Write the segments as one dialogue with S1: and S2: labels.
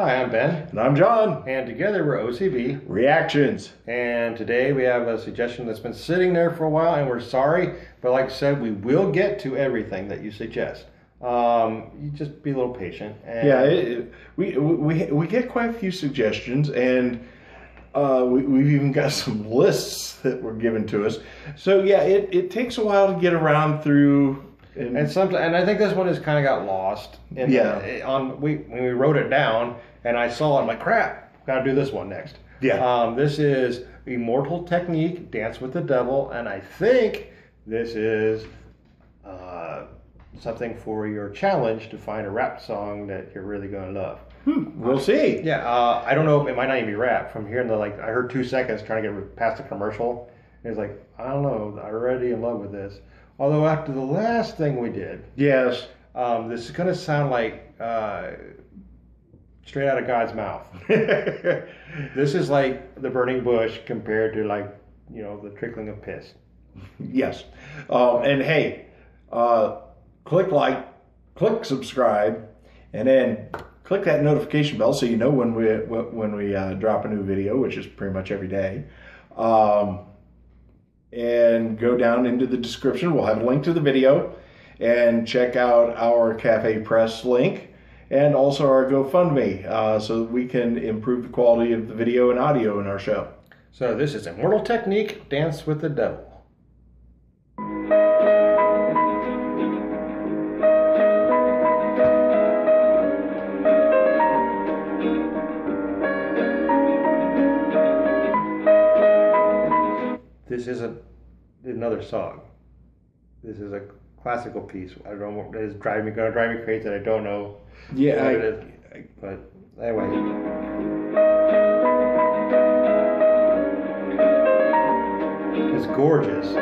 S1: Hi, I'm Ben.
S2: And I'm John.
S1: And together we're OCB
S2: Reactions.
S1: And today we have a suggestion that's been sitting there for a while, and we're sorry, but like I said, we will get to everything that you suggest. You just be a little patient. And
S2: we get quite a few suggestions, and we've even got some lists that were given to us. So yeah, it takes a while to get around through.
S1: And I think this one has kind of got lost. When we wrote it down, and I saw it, I'm like, crap, got to do this one next.
S2: Yeah.
S1: This is Immortal Technique, Dance with the Devil, and I think this is something for your challenge to find a rap song that you're really going to love.
S2: We'll see.
S1: Yeah, I don't know if it might not even be rap. From hearing I heard 2 seconds trying to get past the commercial. And it's like, I don't know, I'm already in love with this. Although after the last thing we did,
S2: yes,
S1: this is going to sound like straight out of God's mouth. This is like the burning bush compared to the trickling of piss.
S2: Yes, and hey, click like, click subscribe, and then click that notification bell so you know when we drop a new video, which is pretty much every day. And go down into the description. We'll have a link to the video, and check out our Cafe Press link and also our GoFundMe so that we can improve the quality of the video and audio in our show.
S1: So this is Immortal Technique, Dance with the Devil. This isn't another song. This is a classical piece. I don't know. It is going to drive me crazy that I don't know what it is. But anyway. It's gorgeous.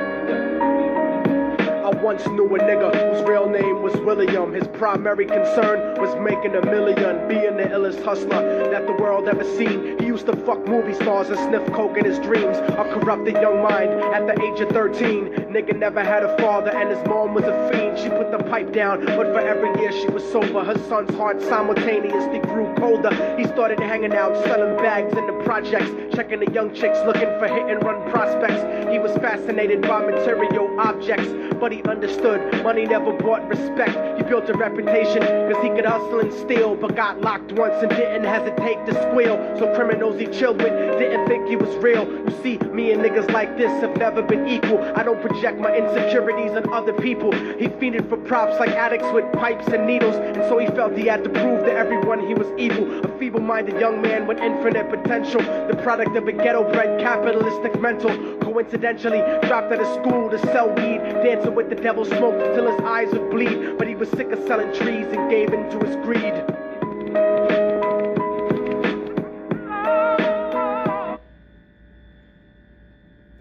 S3: I once knew a nigga whose real name was William. His primary concern was making $1 million, being the illest hustler that the world ever seen. He used to fuck movie stars and sniff coke in his dreams. A corrupted young mind at the age of 13. Nigga never had a father and his mom was a fiend. She put the pipe down, but for every year she was sober. Her son's heart simultaneously grew colder. He started hanging out, selling bags in the projects, checking the young chicks looking for hit and run prospects. He was fascinated by material objects, but he understood money never bought respect. He built a reputation because he could hustle and steal, but got locked once and didn't hesitate to squeal. So criminals he chilled with didn't think he was real. You see, me and niggas like this have never been equal. I don't project my insecurities on other people. He fiended for props like addicts with pipes and needles, and so he felt he had to prove to everyone he was evil. A feeble-minded young man with infinite potential, the product of a ghetto-bred capitalistic mental. Coincidentally dropped out of school to sell weed, dancing with the devil, smoked till his eyes would bleed. But he was sick of selling trees and gave in to his greed.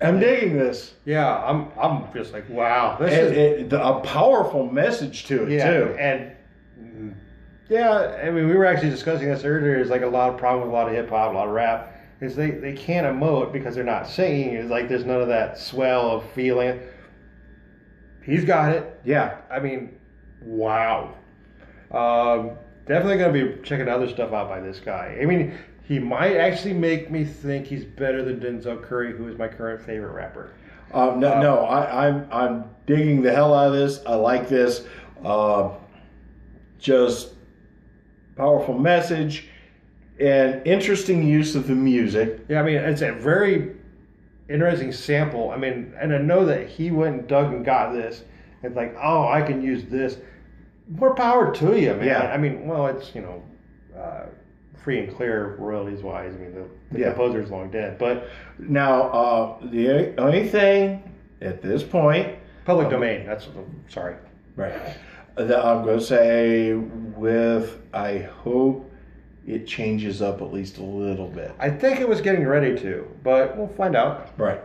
S2: I'm digging this.
S1: Yeah, I'm just like, wow. This is
S2: a powerful message to it too.
S1: And yeah, I mean, we were actually discussing this earlier. There's like a lot of problem with a lot of hip hop, a lot of rap. Is they can't emote because they're not singing. It's like there's none of that swell of feeling. He's got it.
S2: Yeah.
S1: I mean, wow. Definitely going to be checking other stuff out by this guy. I mean, he might actually make me think he's better than Denzel Curry, who is my current favorite rapper.
S2: I'm digging the hell out of this. I like this. Just powerful message and interesting use of the music.
S1: Yeah, I mean, it's a very interesting sample. I mean, and I know that he went and dug and got this. It's like, oh, I can use this. More power to you, man.
S2: Yeah.
S1: I mean, well, it's, free and clear royalties wise. I mean, the composer's long dead. But
S2: now, the only thing at this point,
S1: public domain. Sorry.
S2: Right. That I'm going to say I hope it changes up at least a little bit.
S1: I think it was getting ready to, but we'll find out.
S2: Right.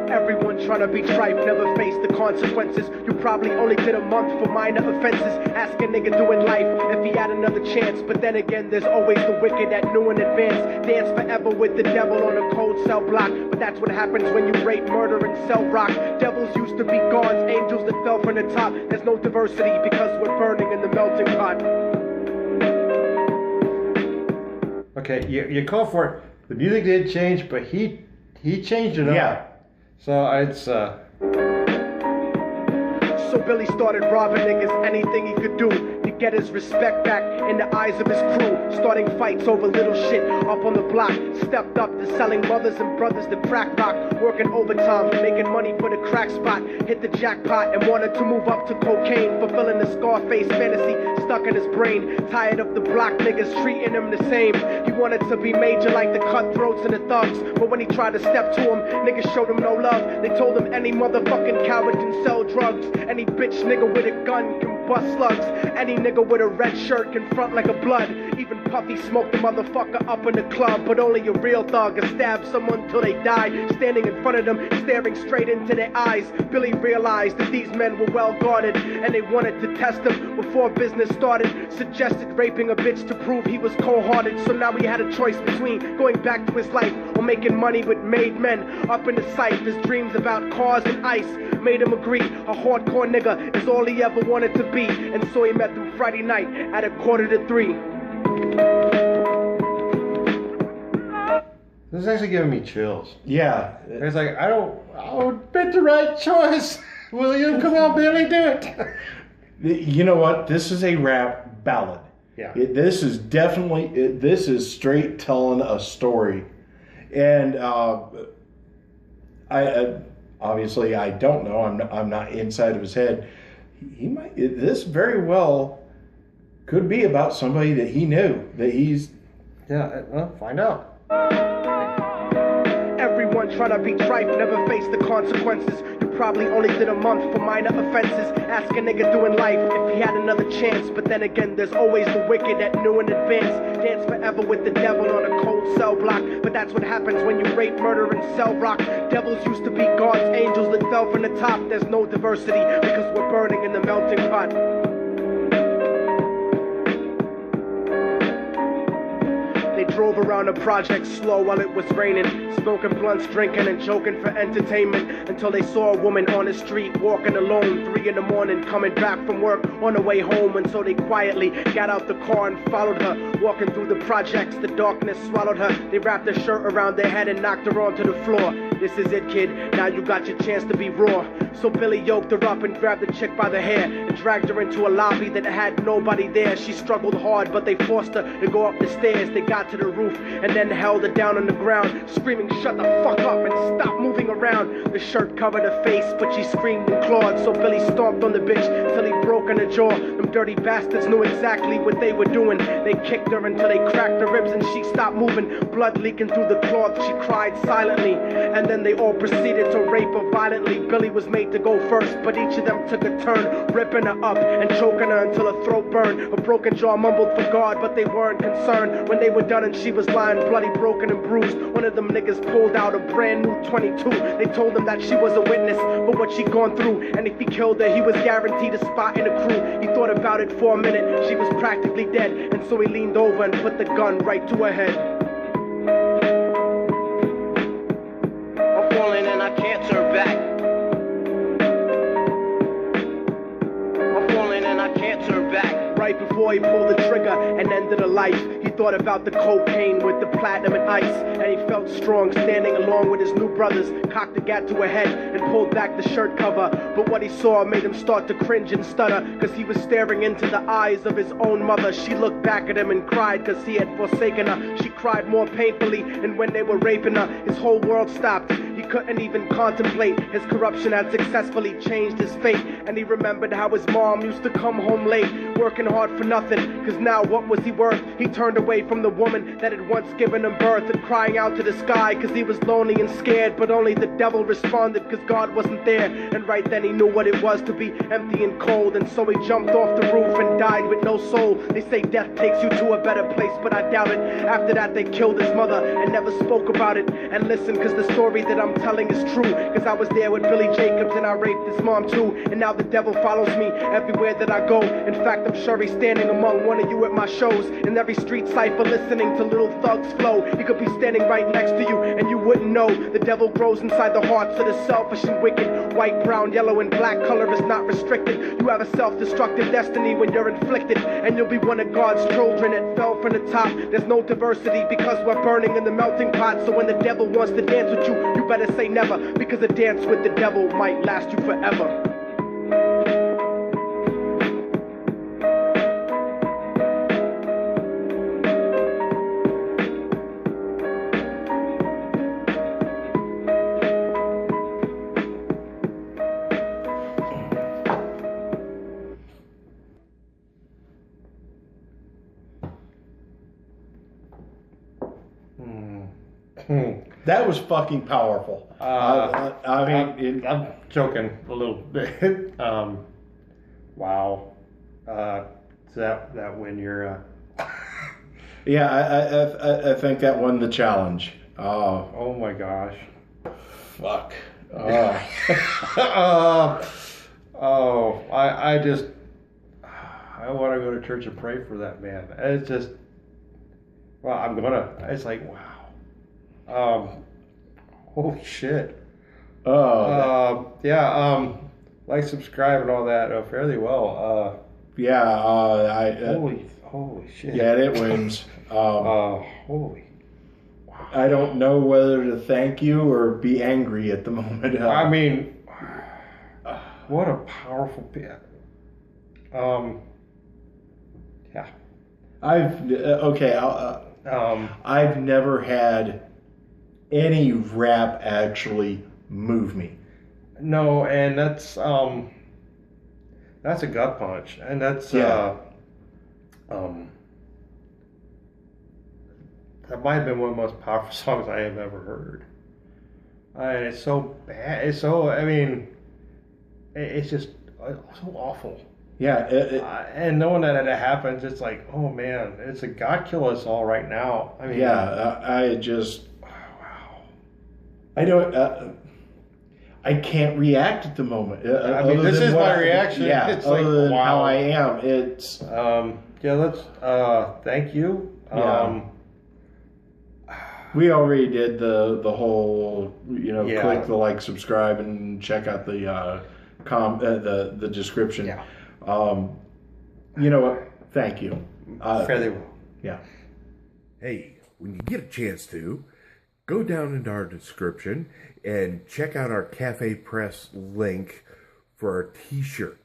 S3: Everyone trying to be tripe never faced the consequences. You probably only did a month for minor offenses. Ask a nigga doing life if he had another chance. But then again, there's always the wicked that knew in advance. Dance forever with the devil on a cold cell block. But that's what happens when you rape, murder, and sell rock. Devils used to be gods, angels that fell from the top. There's no diversity because we're burning in the melting pot.
S1: Okay, you call for it. The music did change, but he changed it
S2: Yeah.
S1: up. So it's
S3: So Billy started robbing niggas anything he could do to get his respect back in the eyes of his crew. Starting fights over little shit up on the block. Stepped up to selling mothers and brothers the crack rock. Working overtime, making money for the crack spot. Hit the jackpot and wanted to move up to cocaine. Fulfilling the Scarface fantasy stuck in his brain. Tired of the block niggas treating him the same. He wanted to be major like the cutthroats and the thugs. But when he tried to step to him, niggas showed him no love. They told him any motherfucking coward can sell drugs. Any bitch nigga with a gun can bust slugs. Any nigga with a red shirt can front like a blood. Even Puffy smoked the motherfucker up in the club. But only a real thug can stab someone till they die. Standing in front of them, staring straight into their eyes. Billy realized that these men were well guarded, and they wanted to test him before business started. Suggested raping a bitch to prove he was cold-hearted. So now he had a choice between going back to his life or making money with made men. Up in the sight, his dreams about cars and ice made him agree a hardcore nigga is all he ever wanted to be. And so he met them Friday night at 2:45.
S1: this is actually giving me chills.
S2: Yeah.
S1: It's like I would make the right choice. William, come on, Billy, do it.
S2: You know what? This is a rap ballad.
S1: Yeah.
S2: This is definitely, this is straight telling a story. And obviously I don't know. I'm not inside of his head. This very well could be about somebody that he knew, that he's...
S1: Yeah, well, find out.
S3: Everyone trying to be tripe, never face the consequences. You probably only did a month for minor offenses. Ask a nigga doing life if he had another chance. But then again, there's always the wicked that knew in advance. Dance forever with the devil on a cold cell block. But that's what happens when you rape, murder, and sell rock. Devils used to be God's angels that fell from the top. There's no diversity because we're burning in the melting pot. They drove around the project slow while it was raining, smoking blunts, drinking and joking for entertainment, until they saw a woman on the street walking alone, 3 in the morning, coming back from work on her way home. And so they quietly got out the car and followed her, walking through the projects. The darkness swallowed her. They wrapped her shirt around their head and knocked her onto the floor. This is it, kid, now you got your chance to be raw. So Billy yoked her up and grabbed the chick by the hair and dragged her into a lobby that had nobody there. She struggled hard, but they forced her to go up the stairs. They got to the roof and then held her down on the ground, screaming, "Shut the fuck up and stop moving around." The shirt covered her face, but she screamed and clawed. So Billy stomped on the bitch till he broke in her jaw. Them dirty bastards knew exactly what they were doing. They kicked her until they cracked her ribs and she stopped moving. Blood leaking through the cloth, she cried silently. And then they all proceeded to rape her violently. Billy was made to go first, but each of them took a turn, ripping her up and choking her until her throat burned. Her broken jaw mumbled for God, but they weren't concerned. When they were done and she was lying bloody, broken and bruised, one of them niggas pulled out a brand new 22. They told him that she was a witness for what she'd gone through, and if he killed her, he was guaranteed a spot in the crew. He thought about it for a minute, she was practically dead, and so he leaned over and put the gun right to her head. I'm falling and I can't turn back. I'm falling and I can't turn back. Right before he pulled the trigger and ended her life, he thought about the cocaine with the platinum and ice, and he felt strong standing along with his new brothers. Cocked the gat to her head and pulled back the shirt cover, but what he saw made him start to cringe and stutter, cause he was staring into the eyes of his own mother. She looked back at him and cried cause he had forsaken her. She cried more painfully, and when they were raping her, his whole world stopped. He couldn't even contemplate. His corruption had successfully changed his fate, and he remembered how his mom used to come home late, working hard for nothing, cause now what was he worth? He turned away from the woman that had once given him birth, and crying out to the sky cause he was lonely and scared, but only the devil responded cause God wasn't there. And right then he knew what it was to be empty and cold, and so he jumped off the roof and died with no soul. They say death takes you to a better place, but I doubt it. After that they killed his mother and never spoke about it. And listen, cause the story that I'm telling is true. Cause I was there with Billy Jacobs and I raped his mom too. And now the devil follows me everywhere that I go. In fact, I'm sure he's standing among one of you at my shows. In every street cipher listening to Little Thug's flow. He could be standing right next to you and you wouldn't know. The devil grows inside the hearts of the selfish and wicked. White, brown, yellow, and black color is not restricted. You have a self-destructive destiny when you're inflicted. And you'll be one of God's children that fell from the top. There's no diversity because we're burning in the melting pot. So when the devil wants to dance with you, you better say never. Because a dance with the devil might last you forever.
S2: That was fucking powerful. I mean,
S1: I'm joking a little bit. Wow. That when you're.
S2: Yeah, I think that won the challenge.
S1: Oh my gosh.
S2: Fuck.
S1: I want to go to church and pray for that man. It's just, well, I'm gonna. It's like, wow. Holy shit. Yeah. Like, subscribe, and all that fairly well. Holy shit.
S2: Yeah, it wins.
S1: Holy. Wow.
S2: I don't know whether to thank you or be angry at the moment.
S1: I mean, what a powerful bit. Yeah.
S2: I've never had any rap actually move me.
S1: No, and that's a gut punch, and that's that might have been one of the most powerful songs I have ever heard. It's so bad. It's so, I mean, it's just so awful.
S2: Yeah.
S1: And knowing that it happens, it's like, oh man, it's a God kill us all right now. I mean,
S2: yeah, I just, wow. I don't, I can't react at the moment.
S1: I mean, this is my reaction.
S2: Yeah,
S1: it's
S2: other
S1: like,
S2: than
S1: wow.
S2: how I am. It's,
S1: yeah, let's, thank you.
S2: We already did the whole, click the like, subscribe, and check out the the description.
S1: Yeah.
S2: You know what? Thank you.
S1: Fairly well.
S2: Yeah.
S4: Hey, when you get a chance to, go down into our description and check out our Cafe Press link for our t-shirt.